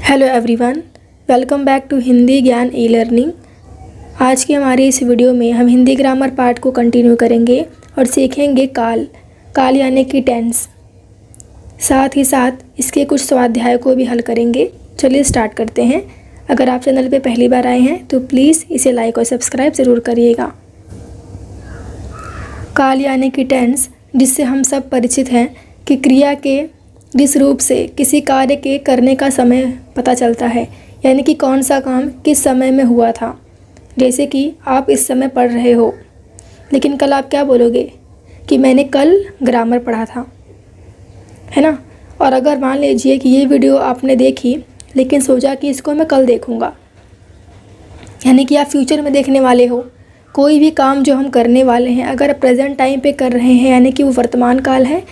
Hello everyone, welcome back to Hindi Gyan e learning. आज की हमारी इस वीडियो में हम हिंदी ग्रामर पार्ट को कंटिन्यू करेंगे और सीखेंगे काल यानी कि टेंस। साथ ही साथ इसके कुछ स्वाध्याय को भी हल करेंगे। चलिए स्टार्ट करते हैं। अगर आप चैनल पे पहली बार आए हैं तो प्लीज़ इसे लाइक और सब्सक्राइब ज़रूर करिएगा। काल यानी कि टेंस, जिससे हम सब परिचित हैं कि क्रिया के जिस रूप से किसी कार्य के करने का समय पता चलता है, यानी कि कौन सा काम किस समय में हुआ था। जैसे कि आप इस समय पढ़ रहे हो, लेकिन कल आप क्या बोलोगे कि मैंने कल ग्रामर पढ़ा था, है ना। और अगर मान लीजिए कि ये वीडियो आपने देखी लेकिन सोचा कि इसको मैं कल देखूँगा, यानी कि आप फ्यूचर में देखने वाले हो। कोई भी काम जो हम करने वाले हैं अगर प्रेजेंट टाइम पे कर रहे हैं, यानी कि वो वर्तमान काल है,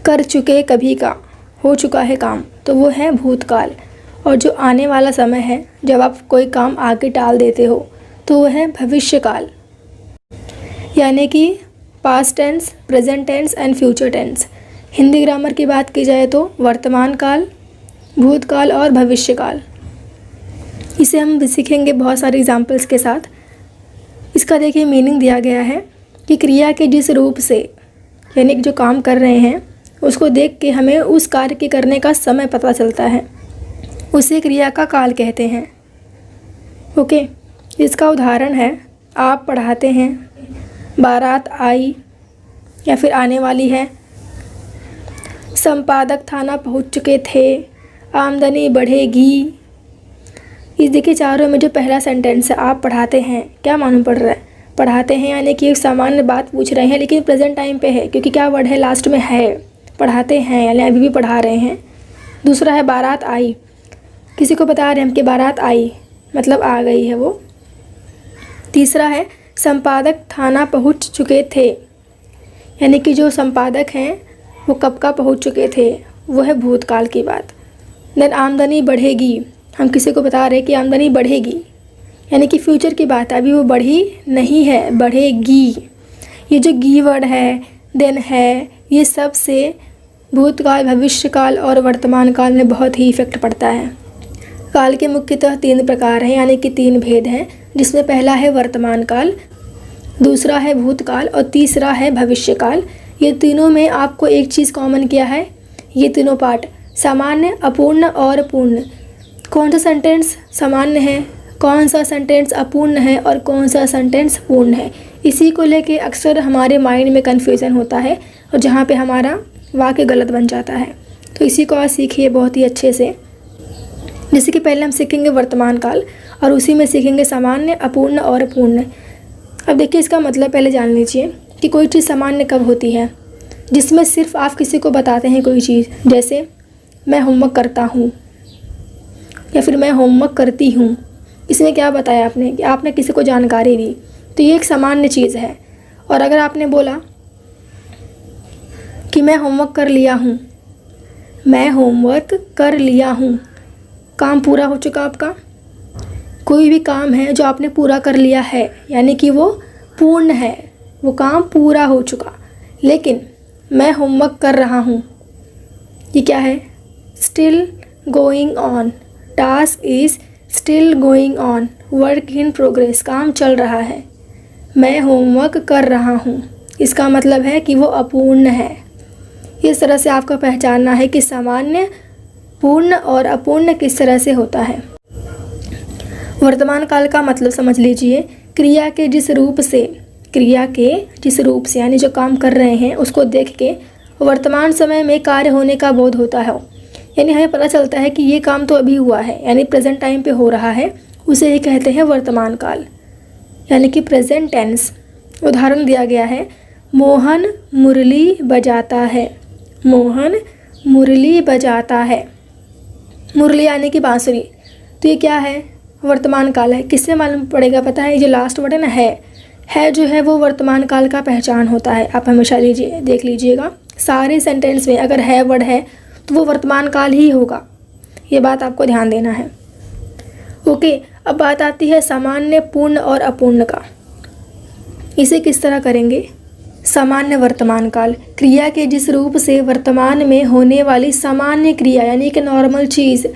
कर चुके कभी का, हो चुका है काम, तो वो है भूतकाल। और जो आने वाला समय है, जब आप कोई काम आगे टाल देते हो, तो वो है भविष्यकाल, यानी कि past tense, present tense and future tense. Hindi grammar की बात की जाए तो वर्तमान काल, भूतकाल और भविष्यकाल। इसे हम सीखेंगे बहुत सारे एग्जाम्पल्स के साथ। इसका देखिए मीनिंग दिया गया है कि क्रिया के जिस रूप से, यानी कि जो काम कर रहे हैं उसको देख के हमें उस कार्य के करने का समय पता चलता है, उसे क्रिया का काल कहते हैं। ओके, इसका उदाहरण है, आप पढ़ाते हैं, बारात आई या फिर आने वाली है, संपादक थाना पहुंच चुके थे, आमदनी बढ़ेगी। इस देखिए चारों में जो पहला सेंटेंस है, आप पढ़ाते हैं, क्या मालूम पड़ रहा है? पढ़ाते हैं यानी कि एक सामान्य बात पूछ रहे हैं, लेकिन प्रेजेंट टाइम पे है, क्योंकि क्या वर्ड है लास्ट में है। पढ़ाते हैं यानी अभी भी पढ़ा रहे हैं। दूसरा है बारात आई, किसी को बता रहे हैं हम कि बारात आई, मतलब आ गई है वो। तीसरा है संपादक थाना पहुंच चुके थे, यानी कि जो संपादक हैं वो कब का पहुंच चुके थे, वो है भूतकाल की बात। देन आमदनी बढ़ेगी, हम किसी को बता रहे हैं कि आमदनी बढ़ेगी, यानी कि फ्यूचर की बात है, अभी वो बढ़ी नहीं है, बढ़ेगी। ये जो गी वर्ड है, देन है, ये सब से भूतकाल, भविष्यकाल और वर्तमान काल में बहुत ही इफेक्ट पड़ता है। काल के मुख्यतः 3 प्रकार हैं, यानी कि 3 भेद हैं, जिसमें पहला है वर्तमान काल, दूसरा है भूतकाल और तीसरा है भविष्यकाल। ये तीनों में आपको एक चीज़ कॉमन किया है, ये तीनों पार्ट सामान्य, अपूर्ण और पूर्ण। कौन सा सेंटेंस सामान्य है, कौन सा सेंटेंस अपूर्ण है और कौन सा सेंटेंस पूर्ण है, इसी को लेके अक्सर हमारे माइंड में कन्फ्यूज़न होता है और जहाँ पे हमारा वाक्य गलत बन जाता है। तो इसी को आज सीखिए बहुत ही अच्छे से। जैसे कि पहले हम सीखेंगे वर्तमान काल और उसी में सीखेंगे सामान्य, अपूर्ण और पूर्ण। अब देखिए इसका मतलब पहले जान लीजिए कि कोई चीज़ सामान्य कब होती है, जिसमें सिर्फ आप किसी को बताते हैं कोई चीज़, जैसे मैं होमवर्क करता हूँ या फिर मैं होमवर्क करती हूँ। इसमें क्या बताया आपने कि आपने किसी को जानकारी दी, तो ये एक सामान्य चीज़ है। और अगर आपने बोला कि मैं होमवर्क कर लिया हूँ, मैं होमवर्क कर लिया हूँ, काम पूरा हो चुका आपका। कोई भी काम है जो आपने पूरा कर लिया है, यानी कि वो पूर्ण है, वो काम पूरा हो चुका। लेकिन मैं होमवर्क कर रहा हूँ, ये क्या है? Still going on, task is still going on, work in progress, काम चल रहा है। मैं होमवर्क कर रहा हूँ, इसका मतलब है कि वो अपूर्ण है। इस तरह से आपको पहचानना है कि सामान्य, पूर्ण और अपूर्ण किस तरह से होता है। वर्तमान काल का मतलब समझ लीजिए, क्रिया के जिस रूप से यानी जो काम कर रहे हैं उसको देख के वर्तमान समय में कार्य होने का बोध होता है, यानी हमें पता चलता है कि ये काम तो अभी हुआ है, यानी प्रेजेंट टाइम पे हो रहा है, उसे ही कहते हैं वर्तमान काल, यानी कि प्रेजेंट टेंस। उदाहरण दिया गया है, मोहन मुरली बजाता है, मोहन मुरली बजाता है। मुरली यानी कि बांसुरी, तो ये क्या है? वर्तमान काल है। किससे मालूम पड़ेगा पता है? ये जो लास्ट वर्ड है ना, है जो है वो वर्तमान काल का पहचान होता है। आप हमेशा देख लीजिएगा, सारे सेंटेंस में अगर है वर्ड है तो वो वर्तमान काल ही होगा, ये बात आपको ध्यान देना है। ओके, अब बात आती है सामान्य, पूर्ण और अपूर्ण का। इसे किस तरह करेंगे? सामान्य वर्तमान काल, क्रिया के जिस रूप से वर्तमान में होने वाली सामान्य क्रिया यानी कि नॉर्मल चीज़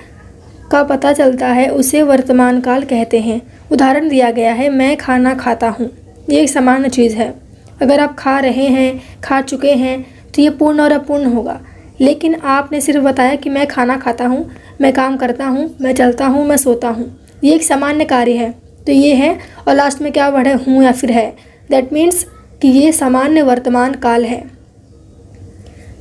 का पता चलता है उसे वर्तमान काल कहते हैं। उदाहरण दिया गया है, मैं खाना खाता हूँ। ये एक सामान्य चीज़ है। अगर आप खा रहे हैं, खा चुके हैं, तो ये पूर्ण और अपूर्ण होगा। लेकिन आपने सिर्फ बताया कि मैं खाना खाता हूँ, मैं काम करता हूँ, मैं चलता हूँ, मैं सोता हूँ। ये एक सामान्य कार्य है, तो ये है। और लास्ट में क्या वर्ड है, हूँ या फिर है। दैट मीन्स कि ये सामान्य वर्तमान काल है।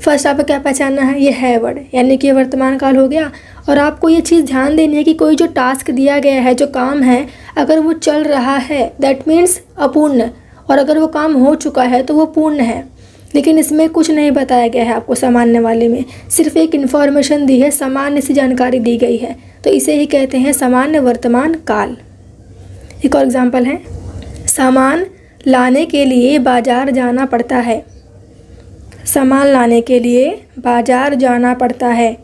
फर्स्ट आपको क्या पहचानना है, ये है वर्ड, यानी कि ये वर्तमान काल हो गया। और आपको ये चीज़ ध्यान देनी है कि कोई जो टास्क दिया गया है, जो काम है, अगर वो चल रहा है दैट मीन्स अपूर्ण, और अगर वो काम हो चुका है तो वो पूर्ण है। लेकिन इसमें कुछ नहीं बताया गया है आपको सामान्य वाले में, सिर्फ एक इन्फॉर्मेशन दी है, सामान्य सी जानकारी दी गई है, तो इसे ही कहते हैं सामान्य वर्तमान काल। एक और एग्जाम्पल है, सामान लाने के लिए बाजार जाना पड़ता है। सामान लाने के लिए बाजार जाना पड़ता है।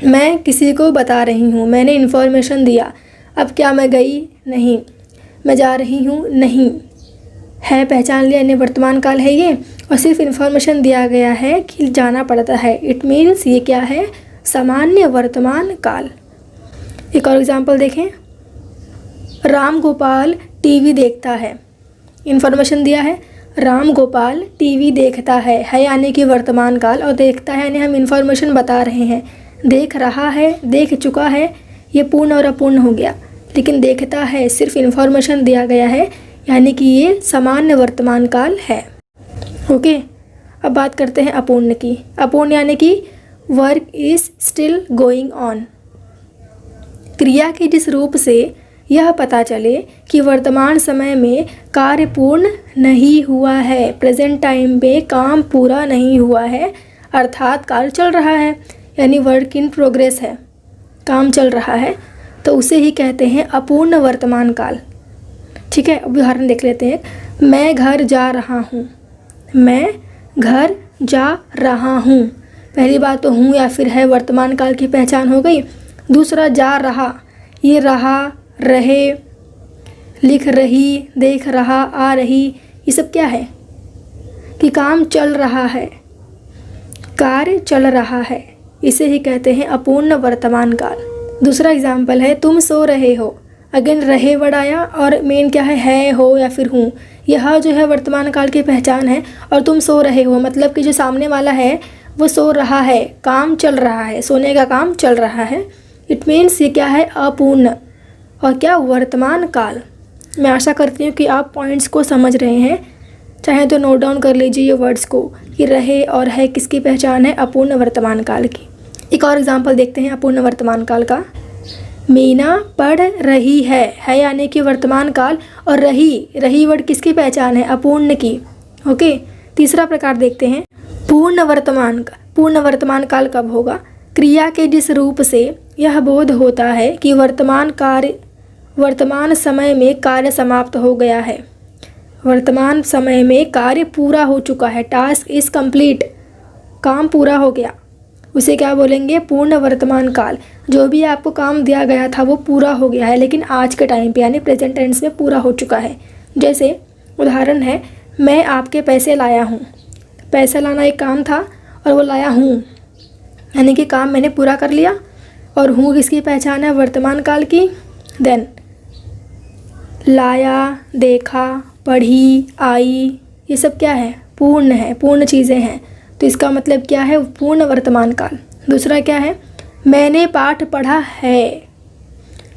मैं किसी को बता रही हूँ, मैंने इन्फॉर्मेशन दिया। अब क्या मैं गई? नहीं। मैं जा रही हूँ? नहीं। है पहचान लिया, यानी वर्तमान काल है ये, और सिर्फ इन्फॉर्मेशन दिया गया है कि जाना पड़ता है। इट मीन्स ये क्या है, सामान्य वर्तमान काल। एक और एग्जाम्पल देखें, राम गोपाल टीवी देखता है। इन्फॉर्मेशन दिया है, राम गोपाल टीवी देखता है यानी कि वर्तमान काल, और देखता है यानी हम इन्फॉर्मेशन बता रहे हैं। देख रहा है, देख चुका है, ये पूर्ण और अपूर्ण हो गया। लेकिन देखता है सिर्फ इन्फॉर्मेशन दिया गया है, यानी कि ये सामान्य वर्तमान काल है। ओके, अब बात करते हैं अपूर्ण की। अपूर्ण यानी कि work is still going on. क्रिया के जिस रूप से यह पता चले कि वर्तमान समय में कार्य पूर्ण नहीं हुआ है, प्रेजेंट टाइम पे काम पूरा नहीं हुआ है, अर्थात कार्य चल रहा है, यानी वर्क इन प्रोग्रेस है, काम चल रहा है, तो उसे ही कहते हैं अपूर्ण वर्तमान काल। ठीक है, अब उदाहरण देख लेते हैं। मैं घर जा रहा हूँ। मैं घर जा रहा हूँ। पहली बात तो हूँ या फिर है वर्तमान काल की पहचान हो गई। दूसरा जा रहा, ये रहा, रहे, लिख रही, देख रहा, आ रही, ये सब क्या है कि काम चल रहा है, कार्य चल रहा है, इसे ही कहते हैं अपूर्ण वर्तमान काल। दूसरा एग्जाम्पल है, तुम सो रहे हो। अगेन रहे वर्ड आया और मेन क्या है, हो या फिर हूँ। यह जो है वर्तमान काल की पहचान है। और तुम सो रहे हो मतलब कि जो सामने वाला है वो सो रहा है, काम चल रहा है, सोने का काम चल रहा है। इट मीन्स ये क्या है, अपूर्ण और क्या, वर्तमान काल। मैं आशा करती हूँ कि आप पॉइंट्स को समझ रहे हैं। चाहे तो नोट डाउन कर लीजिए ये वर्ड्स को कि रहे और है किसकी पहचान है, अपूर्ण वर्तमान काल की। एक और एग्जाम्पल देखते हैं अपूर्ण वर्तमान काल का। मीना पढ़ रही है यानी कि वर्तमान काल, और रही वर्ड किसकी पहचान है, अपूर्ण की। ओके, तीसरा प्रकार देखते हैं पूर्ण वर्तमान काल। पूर्ण वर्तमान काल कब होगा, क्रिया के जिस रूप से यह बोध होता है कि वर्तमान समय में कार्य समाप्त हो गया है, वर्तमान समय में कार्य पूरा हो चुका है, टास्क इज कंप्लीट, काम पूरा हो गया, उसे क्या बोलेंगे, पूर्ण वर्तमान काल। जो भी आपको काम दिया गया था वो पूरा हो गया है, लेकिन आज के टाइम पे यानी प्रेजेंट टेंस में पूरा हो चुका है। जैसे उदाहरण है, मैं आपके पैसे लाया हूँ। पैसा लाना एक काम था और वो लाया हूँ, यानी कि काम मैंने पूरा कर लिया। और हूँ किसकी पहचान है, वर्तमान काल की। देन लाया, देखा, पढ़ी, आई, ये सब क्या है, पूर्ण है, पूर्ण चीज़ें हैं। तो इसका मतलब क्या है, पूर्ण वर्तमान काल। दूसरा क्या है, मैंने पाठ पढ़ा है,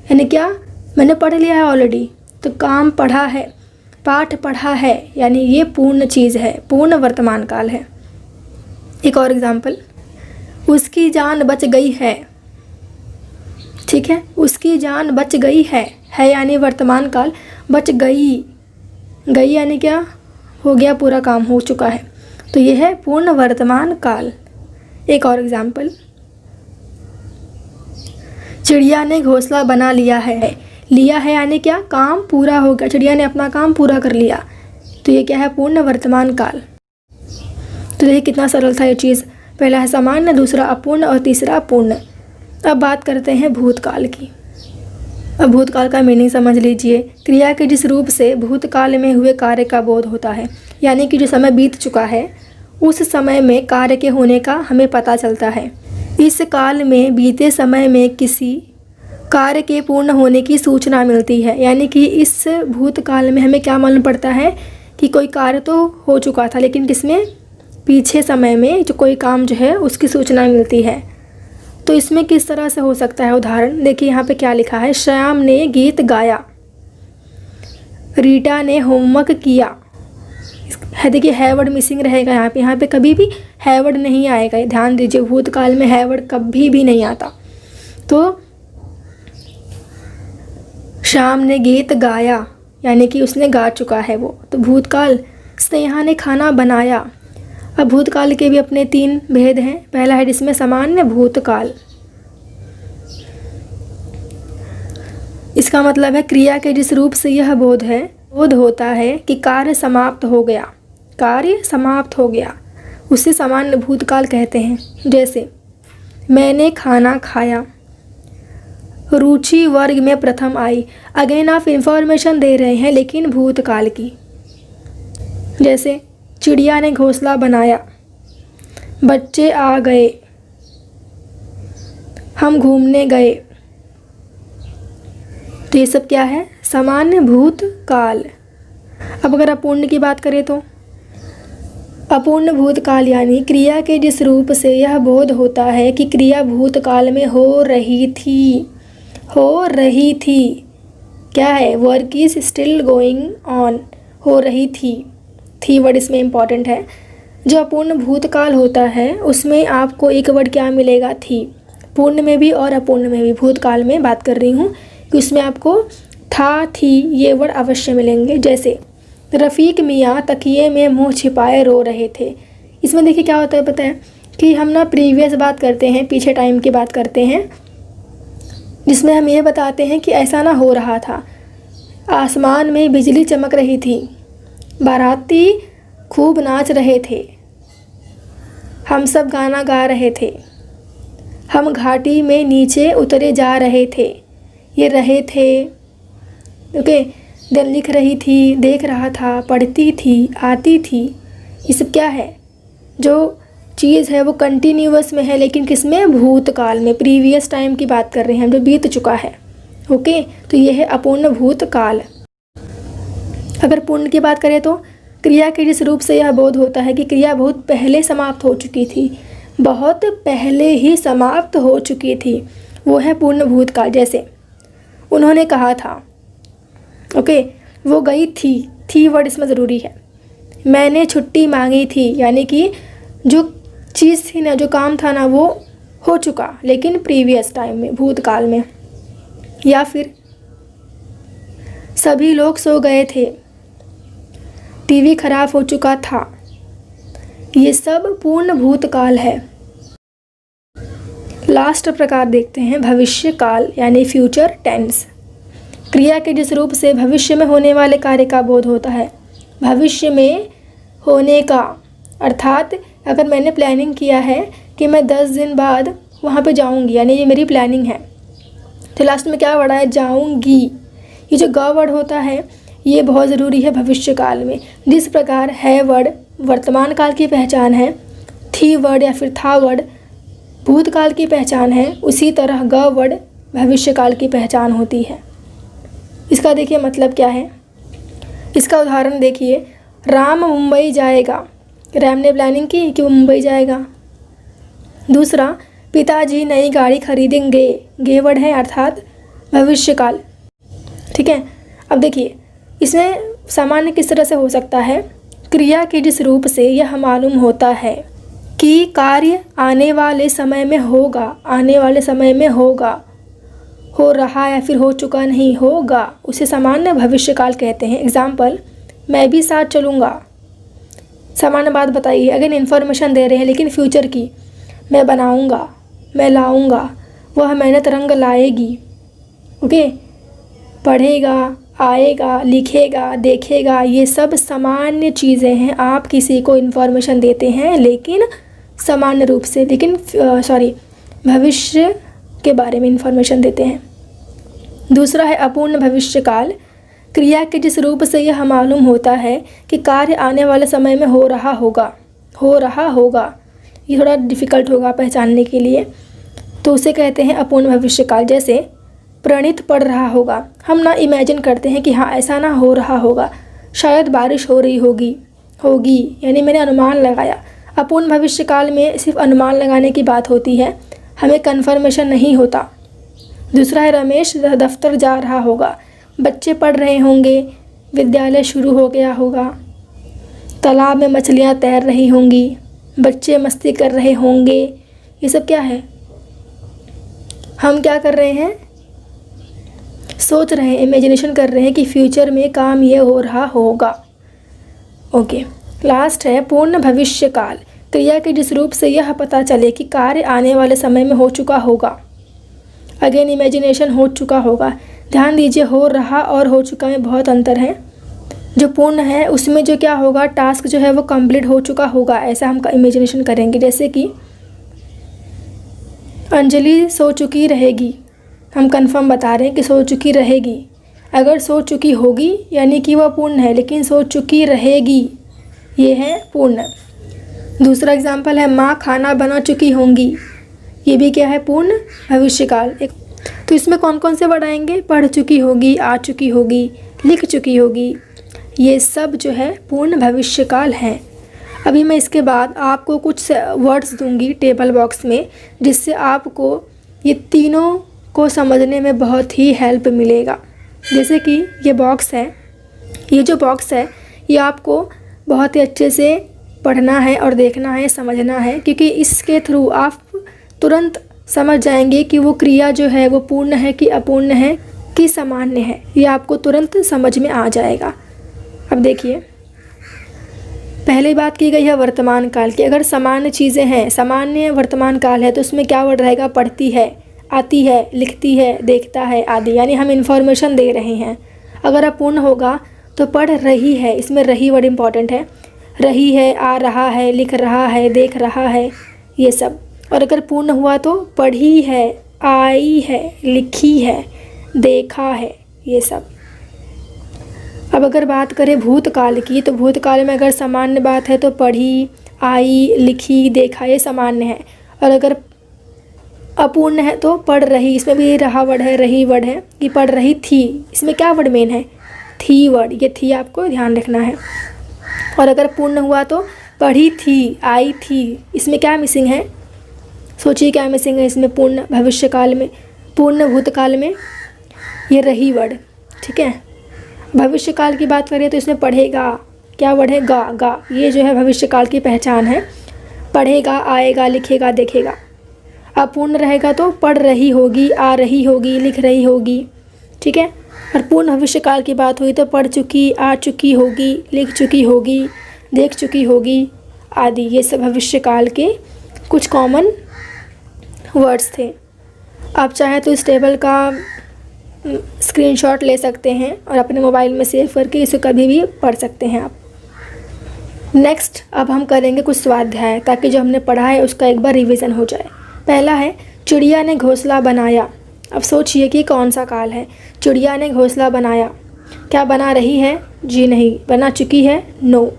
यानी क्या, मैंने पढ़ लिया है ऑलरेडी, तो काम पढ़ा है, पाठ पढ़ा है, यानी ये पूर्ण चीज़ है, पूर्ण वर्तमान काल है। एक और एग्जाम्पल, उसकी जान बच गई है। ठीक है, उसकी जान बच गई है यानी वर्तमान काल, बच गई, गई यानी क्या, हो गया, पूरा काम हो चुका है, तो यह है पूर्ण वर्तमान काल। एक और एग्जाम्पल, चिड़िया ने घोंसला बना लिया है। लिया है यानी क्या, काम पूरा हो गया, चिड़िया ने अपना काम पूरा कर लिया, तो ये क्या है, पूर्ण वर्तमान काल। तो देखिए कितना सरल था ये चीज़। पहला है सामान्य, दूसरा अपूर्ण और तीसरा पूर्ण। अब बात करते हैं भूतकाल की। अब भूतकाल का मीनिंग समझ लीजिए। क्रिया के जिस रूप से भूतकाल में हुए कार्य का बोध होता है, यानी कि जो समय बीत चुका है उस समय में कार्य के होने का हमें पता चलता है। इस काल में बीते समय में किसी कार्य के पूर्ण होने की सूचना मिलती है। यानी कि इस भूतकाल में हमें क्या मालूम पड़ता है कि कोई कार्य तो हो चुका था, लेकिन किसमें, पीछे समय में जो कोई काम जो है उसकी सूचना मिलती है। तो इसमें किस तरह से हो सकता है उदाहरण देखिए, यहाँ पे क्या लिखा है। श्याम ने गीत गाया, रीटा ने होमवर्क किया है। देखिए है वर्ड मिसिंग रहेगा यहाँ पे कभी भी है वर्ड नहीं आएगा, ध्यान दीजिए, भूतकाल में है वर्ड कभी भी नहीं आता। तो श्याम ने गीत गाया यानी कि उसने गा चुका है वो, तो भूतकाल। स्नेहा ने खाना बनाया। अब भूतकाल के भी अपने 3 भेद हैं। पहला है जिसमें सामान्य भूतकाल, इसका मतलब है क्रिया के जिस रूप से यह बोध होता है कि कार्य समाप्त हो गया, कार्य समाप्त हो गया, उसे सामान्य भूतकाल कहते हैं। जैसे मैंने खाना खाया, रुचि वर्ग में प्रथम आई। अगेन आप इंफॉर्मेशन दे रहे हैं लेकिन भूतकाल की। जैसे चिड़िया ने घोंसला बनाया, बच्चे आ गए, हम घूमने गए। तो ये सब क्या है, सामान्य भूतकाल। अब अगर अपूर्ण की बात करें तो अपूर्ण भूतकाल यानी क्रिया के जिस रूप से यह बोध होता है कि क्रिया भूतकाल में हो रही थी। क्या है, work is still going on, हो रही थी वर्ड इसमें इम्पॉर्टेंट है। जो अपूर्ण भूतकाल होता है उसमें आपको एक वर्ड क्या मिलेगा, थी। पूर्ण में भी और अपूर्ण में भी, भूतकाल में बात कर रही हूँ कि उसमें आपको था, थी ये वर्ड अवश्य मिलेंगे। जैसे रफ़ीक मियाँ तकिए में मुंह छिपाए रो रहे थे। इसमें देखिए क्या होता है पता है कि हम ना प्रीवियस बात करते हैं, पीछे टाइम की बात करते हैं, जिसमें हम ये बताते हैं कि ऐसा ना हो रहा था। आसमान में बिजली चमक रही थी, बाराती खूब नाच रहे थे, हम सब गाना गा रहे थे, हम घाटी में नीचे उतरे जा रहे थे। ये रहे थे, ओके। दिन लिख रही थी, देख रहा था, पढ़ती थी, आती थी। ये सब क्या है, जो चीज़ है वो कंटिन्यूअस में है, लेकिन किस में, भूतकाल में, प्रीवियस टाइम की बात कर रहे हैं हम, जो बीत चुका है। ओके, तो ये है अपूर्ण भूतकाल। अगर पूर्ण की बात करें तो क्रिया के जिस रूप से यह बोध होता है कि क्रिया बहुत पहले समाप्त हो चुकी थी, बहुत पहले ही समाप्त हो चुकी थी, वो है पूर्ण भूतकाल। जैसे उन्होंने कहा था, ओके, वो गई थी वर्ड इसमें ज़रूरी है। मैंने छुट्टी मांगी थी, यानी कि जो चीज़ थी ना, जो काम था ना, वो हो चुका लेकिन प्रीवियस टाइम में, भूतकाल में। या फिर सभी लोग सो गए थे, टीवी खराब हो चुका था। ये सब पूर्ण भूतकाल है। लास्ट प्रकार देखते हैं भविष्य काल यानी फ्यूचर टेंस। क्रिया के जिस रूप से भविष्य में होने वाले कार्य का बोध होता है। भविष्य में होने का अर्थात अगर मैंने प्लानिंग किया है कि मैं 10 दिन बाद वहाँ पे जाऊँगी, यानी ये मेरी प्लानिंग है, तो लास्ट में क्या वर्ड है, जाऊँगी। ये जो ग वर्ड होता है ये बहुत ज़रूरी है भविष्य काल में। जिस प्रकार है वर्ड वर्तमान काल की पहचान है, थी वर्ड या फिर था वर्ड भूतकाल की पहचान है, उसी तरह ग वर्ड भविष्य काल की पहचान होती है। इसका देखिए मतलब क्या है, इसका उदाहरण देखिए। राम मुंबई जाएगा, राम ने प्लानिंग की कि वो मुंबई जाएगा। दूसरा, पिताजी नई गाड़ी खरीदेंगे, गे वर्ड है अर्थात भविष्यकाल। ठीक है, अब देखिए इसमें सामान्य किस तरह से हो सकता है। क्रिया के जिस रूप से यह मालूम होता है कि कार्य आने वाले समय में होगा, आने वाले समय में होगा, हो रहा या फिर हो चुका नहीं, होगा, उसे सामान्य भविष्यकाल कहते हैं। एग्जाम्पल, मैं भी साथ चलूँगा, सामान्य बात बताइए। अगेन इन्फॉर्मेशन दे रहे हैं लेकिन फ्यूचर की। मैं बनाऊँगा, मैं लाऊँगा, वह मेहनत रंग लाएगी। ओके, पढ़ेगा, आएगा, लिखेगा, देखेगा, ये सब सामान्य चीज़ें हैं। आप किसी को इन्फॉर्मेशन देते हैं लेकिन सामान्य रूप से, लेकिन भविष्य के बारे में इन्फॉर्मेशन देते हैं। दूसरा है अपूर्ण भविष्यकाल। क्रिया के जिस रूप से यह मालूम होता है कि कार्य आने वाले समय में हो रहा होगा। ये थोड़ा डिफ़िकल्ट होगा पहचानने के लिए। तो उसे कहते हैं अपूर्ण भविष्यकाल। जैसे प्रणीत पढ़ रहा होगा, हम ना इमेजिन करते हैं कि हाँ ऐसा ना हो रहा होगा, शायद बारिश हो रही होगी, यानी मैंने अनुमान लगाया। अपूर्ण भविष्यकाल में सिर्फ अनुमान लगाने की बात होती है, हमें कन्फर्मेशन नहीं होता। दूसरा है रमेश दफ्तर जा रहा होगा, बच्चे पढ़ रहे होंगे, विद्यालय शुरू हो गया होगा, तालाब में मछलियाँ तैर रही होंगी, बच्चे मस्ती कर रहे होंगे। ये सब क्या है? हम क्या कर रहे हैं? सोच रहे हैं, इमेजिनेशन कर रहे हैं कि फ्यूचर में काम ये हो रहा होगा। ओके, लास्ट है पूर्ण भविष्यकाल। क्रिया के जिस रूप से यह पता चले कि कार्य आने वाले समय में हो चुका होगा। अगेन इमेजिनेशन हो चुका होगा। ध्यान दीजिए, हो रहा और हो चुका में बहुत अंतर है। जो पूर्ण है उसमें जो क्या होगा, टास्क जो है वो कंप्लीट हो चुका होगा, ऐसा हम इमेजिनेशन करेंगे। जैसे कि अंजलि सो चुकी रहेगी, हम कंफर्म बता रहे हैं कि सो चुकी रहेगी। अगर सो चुकी होगी यानी कि वह पूर्ण है, लेकिन सो चुकी रहेगी ये है पूर्ण। दूसरा एग्जाम्पल है माँ खाना बना चुकी होंगी, ये भी क्या है? पूर्ण भविष्यकाल। तो इसमें कौन कौन से वर्ड आएंगे? पढ़ चुकी होगी, आ चुकी होगी, लिख चुकी होगी, ये सब जो है पूर्ण भविष्यकाल हैं। अभी मैं इसके बाद आपको कुछ वर्ड्स दूंगी टेबल बॉक्स में, जिससे आपको ये तीनों को समझने में बहुत ही हेल्प मिलेगा। जैसे कि ये बॉक्स है, ये जो बॉक्स है ये आपको बहुत ही अच्छे से पढ़ना है और देखना है, समझना है, क्योंकि इसके थ्रू आप तुरंत समझ जाएंगे कि वो क्रिया जो है वो पूर्ण है कि अपूर्ण है कि सामान्य है। ये आपको तुरंत समझ में आ जाएगा। अब देखिए, पहले बात की गई है वर्तमान काल की। अगर सामान्य चीज़ें हैं, सामान्य वर्तमान काल है, तो उसमें क्या वर्ड रहेगा? पढ़ती है, आती है, लिखती है, देखता है आदि, यानी हम इंफॉर्मेशन दे रहे हैं। अगर अपूर्ण होगा तो पढ़ रही है, इसमें रही वर्ड इम्पॉर्टेंट है। रही है, आ रहा है, लिख रहा है, देख रहा है, ये सब। और अगर पूर्ण हुआ तो पढ़ी है, आई है, लिखी है, देखा है, ये सब। अब अगर बात करें भूतकाल की, तो भूतकाल में अगर सामान्य बात है तो पढ़ी, आई, लिखी, देखा, ये सामान्य है। और अगर अपूर्ण है तो पढ़ रही, इसमें भी रहा वर्ड है, रही वर्ड है कि पढ़ रही थी। इसमें क्या वर्ड मेन है? थी वर्ड, ये थी आपको ध्यान रखना है। और अगर पूर्ण हुआ तो पढ़ी थी, आई थी, इसमें क्या मिसिंग है? सोचिए क्या मिसिंग है इसमें? पूर्ण भविष्यकाल में, पूर्ण भूतकाल में ये रही वर्ड, ठीक है। भविष्यकाल की बात करें तो इसमें पढ़ेगा, क्या वर्ड है? गा, ये जो है भविष्यकाल की पहचान है। पढ़ेगा, आएगा, लिखेगा, देखेगा। अपूर्ण रहेगा तो पढ़ रही होगी, आ रही होगी, लिख रही होगी, ठीक है। और पूर्ण भविष्यकाल की बात हुई तो पढ़ चुकी, आ चुकी होगी, लिख चुकी होगी, देख चुकी होगी आदि। ये सब भविष्यकाल के कुछ कॉमन वर्ड्स थे। आप चाहे तो इस टेबल का स्क्रीनशॉट ले सकते हैं और अपने मोबाइल में सेव करके इसे कभी भी पढ़ सकते हैं आप। नेक्स्ट अब हम करेंगे कुछ स्वाध्याय, ताकि जो हमने पढ़ा है उसका एक बार रिवीजन हो जाए। पहला है चिड़िया ने घोंसला बनाया। अब सोचिए कि कौन सा काल है? चिड़िया ने घोंसला बनाया, क्या बना रही है? जी नहीं। बना चुकी है? नो।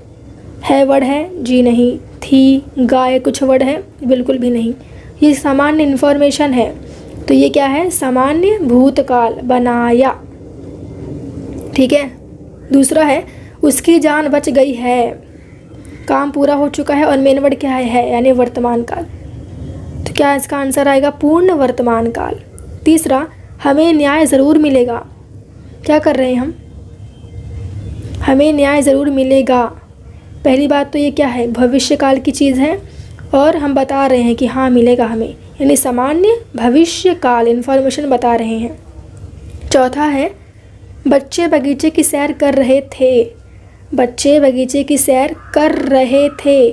है वर्ड है? जी नहीं। थी, गाय कुछ वर्ड है? बिल्कुल भी नहीं। ये सामान्य इन्फॉर्मेशन है, तो ये क्या है? सामान्य भूतकाल, बनाया, ठीक है। दूसरा है उसकी जान बच गई है, काम पूरा हो चुका है और मेन वर्ड क्या है? यानी वर्तमान काल। तो क्या इसका आंसर आएगा? पूर्ण वर्तमान काल। तीसरा, हमें न्याय ज़रूर मिलेगा। क्या कर रहे हैं हम? हमें न्याय ज़रूर मिलेगा। पहली बात तो ये क्या है? भविष्यकाल की चीज़ है और हम बता रहे हैं कि हाँ मिलेगा हमें, यानी सामान्य भविष्यकाल इन्फॉर्मेशन बता रहे हैं। चौथा है बच्चे बगीचे की सैर कर रहे थे। बच्चे बगीचे की सैर कर रहे थे,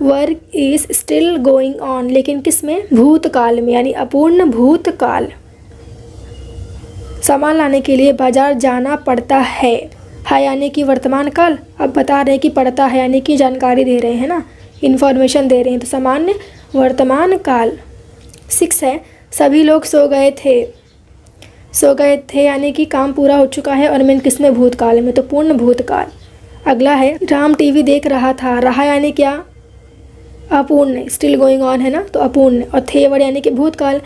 work is still going on, लेकिन किस में? भूतकाल में, यानी अपूर्ण भूतकाल। सामान लाने के लिए बाजार जाना पड़ता है यानी कि वर्तमान काल। अब बता रहे हैं कि पड़ता है, यानी कि जानकारी दे रहे हैं ना, इन्फॉर्मेशन दे रहे हैं, तो सामान्य वर्तमान काल। 6 है सभी लोग सो गए थे। सो गए थे यानी कि काम पूरा हो चुका है और मैं किस में? भूतकाल में, तो पूर्ण भूतकाल। अगला है राम टीवी देख रहा था। रहा यानी क्या? अपूर्ण, स्टिल गोइंग ऑन है ना, तो अपूर्ण, और थे वर्ड यानी कि भूतकाल,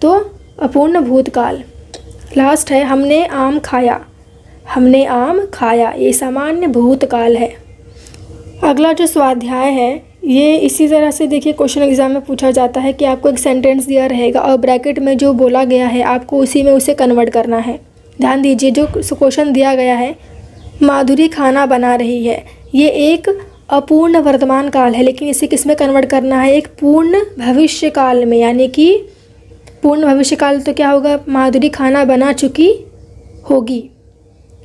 तो अपूर्ण भूतकाल। लास्ट है हमने आम खाया, हमने आम खाया, ये सामान्य भूतकाल है। अगला जो स्वाध्याय है ये इसी तरह से देखिए क्वेश्चन एग्जाम में पूछा जाता है कि आपको एक सेंटेंस दिया रहेगा और ब्रैकेट में जो बोला गया है आपको उसी में उसे कन्वर्ट करना है। ध्यान दीजिए, जो क्वेश्चन दिया गया है माधुरी खाना बना रही है, ये एक अपूर्ण वर्तमान काल है, लेकिन इसे किस में कन्वर्ट करना है, एक पूर्ण भविष्य काल में, यानी कि पूर्ण भविष्य काल तो क्या होगा, माधुरी खाना बना चुकी होगी।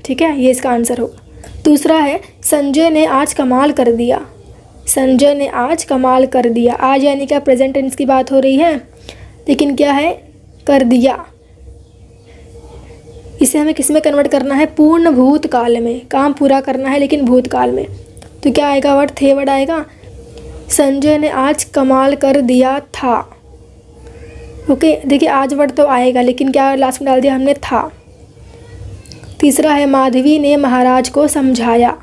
ठीक है, ये इसका आंसर होगा। दूसरा है संजय ने आज कमाल कर दिया, संजय ने आज कमाल कर दिया। आज यानी क्या, प्रेजेंट टेंस की बात हो रही है, लेकिन क्या है, कर दिया। इसे हमें किस में कन्वर्ट करना है, पूर्ण भूतकाल में, काम पूरा करना है लेकिन भूतकाल में। तो क्या आएगा वर्ड, थे वर्ड आएगा। संजय ने आज कमाल कर दिया था। ओके, देखिए आज वर्ड तो आएगा लेकिन क्या लास्ट में डाल दिया हमने, था। तीसरा है माधवी ने महाराज को समझाया,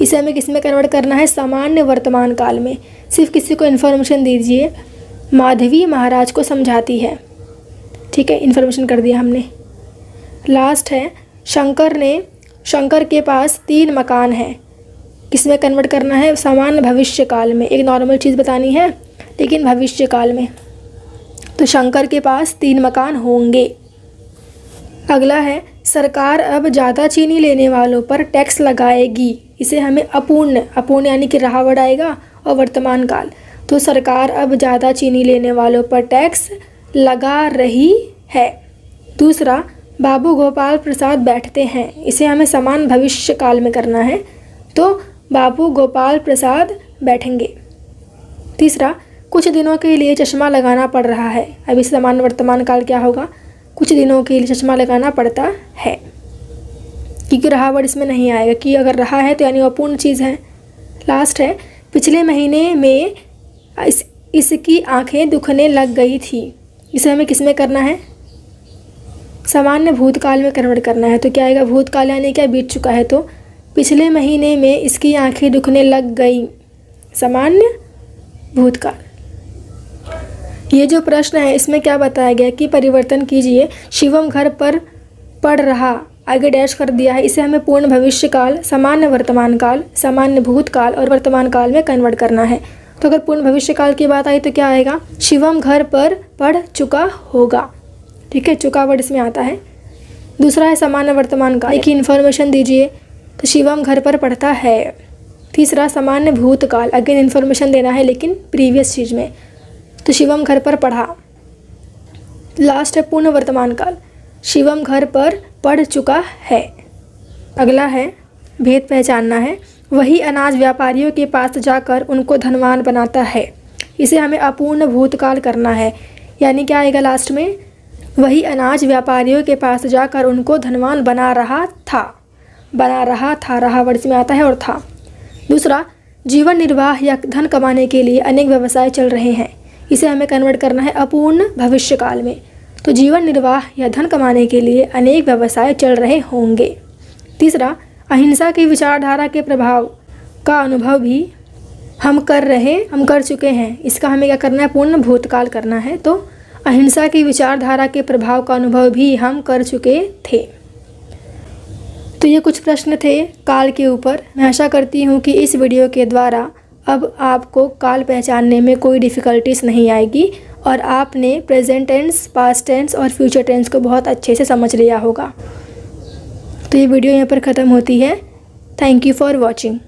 इसे हमें किस में कन्वर्ट करना है, सामान्य वर्तमान काल में। सिर्फ किसी को इन्फॉर्मेशन दीजिए, माधवी महाराज को समझाती है। ठीक है, इन्फॉर्मेशन कर दिया हमने। लास्ट है शंकर के पास 3 मकान हैं, किस में कन्वर्ट करना है, सामान्य भविष्य काल में। एक नॉर्मल चीज़ बतानी है लेकिन भविष्य काल में, तो शंकर के पास 3 मकान होंगे। अगला है सरकार अब ज़्यादा चीनी लेने वालों पर टैक्स लगाएगी, इसे हमें अपूर्ण यानी कि रहा वर्ड आएगा और वर्तमान काल, तो सरकार अब ज़्यादा चीनी लेने वालों पर टैक्स लगा रही है। दूसरा बाबू गोपाल प्रसाद बैठते हैं, इसे हमें समान भविष्य काल में करना है, तो बाबू गोपाल प्रसाद बैठेंगे। तीसरा कुछ दिनों के लिए चश्मा लगाना पड़ रहा है, अब इस समान वर्तमान काल क्या होगा, कुछ दिनों के लिए चश्मा लगाना पड़ता है, क्योंकि रहा वर्ड इसमें नहीं आएगा, कि अगर रहा है तो यानी अपूर्ण चीज़ है। लास्ट है पिछले महीने में इसकी आंखें दुखने लग गई थी, इसे हमें किस में करना है, सामान्य भूतकाल में कन्वर्ट करना है। तो क्या आएगा, भूतकाल यानी क्या, बीत चुका है, तो पिछले महीने में इसकी आंखें दुखने लग गई, सामान्य भूतकाल। ये जो प्रश्न है इसमें क्या बताया गया कि परिवर्तन कीजिए, शिवम घर पर पढ़ रहा, आगे डैश कर दिया है, इसे हमें पूर्ण भविष्य काल, सामान्य वर्तमान काल, सामान्य भूतकाल और वर्तमान काल में कन्वर्ट करना है। तो अगर पूर्ण भविष्य काल की बात आई तो क्या आएगा, शिवम घर पर पढ़ चुका होगा। ठीक है, चुका वर्ड इसमें आता है। दूसरा है सामान्य वर्तमान काल, एक ही इन्फॉर्मेशन दीजिए, तो शिवम घर पर पढ़ता है। तीसरा सामान्य भूतकाल, अगेन इन्फॉर्मेशन देना है लेकिन प्रीवियस चीज़ में, तो शिवम घर पर पढ़ा। लास्ट है पूर्ण वर्तमान काल, शिवम घर पर पढ़ चुका है। अगला है भेद पहचानना है, वही अनाज व्यापारियों के पास जाकर उनको धनवान बनाता है, इसे हमें अपूर्ण भूतकाल करना है, यानी क्या आएगा लास्ट में, वही अनाज व्यापारियों के पास जाकर उनको धनवान बना रहा था, रहा वर्ड में आता है और था। दूसरा जीवन निर्वाह या धन कमाने के लिए अनेक व्यवसाय चल रहे हैं, इसे हमें कन्वर्ट करना है अपूर्ण भविष्य काल में, तो जीवन निर्वाह या धन कमाने के लिए अनेक व्यवसाय चल रहे होंगे। तीसरा अहिंसा की विचारधारा के प्रभाव का अनुभव भी हम कर चुके हैं, इसका हमें क्या करना है, पूर्ण भूतकाल करना है, तो अहिंसा की विचारधारा के प्रभाव का अनुभव भी हम कर चुके थे। तो ये कुछ प्रश्न थे काल के ऊपर। मैं आशा करती हूँ कि इस वीडियो के द्वारा अब आपको काल पहचानने में कोई डिफ़िकल्टीज नहीं आएगी और आपने प्रेजेंट टेंस, पास्ट टेंस और फ्यूचर टेंस को बहुत अच्छे से समझ लिया होगा। तो ये वीडियो यहाँ पर ख़त्म होती है। Thank you for watching.